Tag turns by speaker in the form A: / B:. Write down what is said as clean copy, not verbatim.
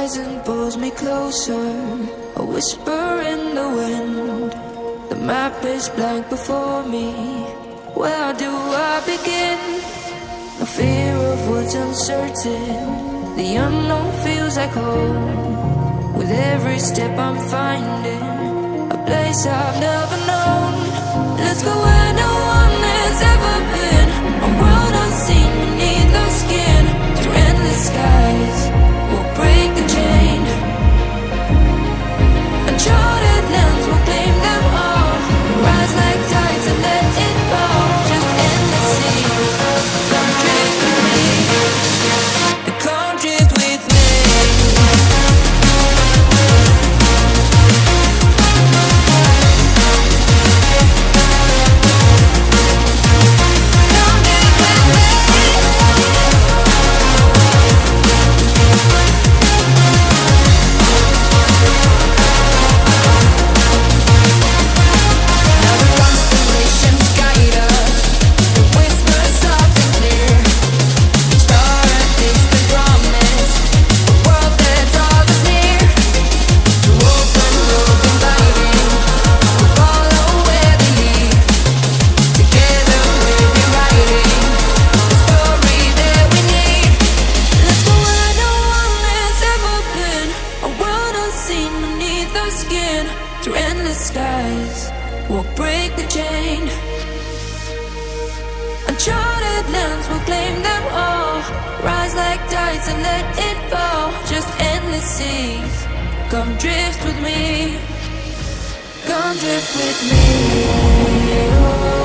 A: horizon pulls me closer, a whisper in the wind. The map is blank before me. Where do I begin? No fear of what's uncertain. The unknown feels like home. With every step I'm finding a place I've never known. Let's go where no one has ever been, a world unseen beneath our skin. Through endless skies, we'll break the chain. Uncharted lands will claim them all. Rise like tides and let it fall. Just endless sea. Come drift with me. Come drift with me. And let it fall, just endless seas. Come drift with me. Come drift with me. Oh.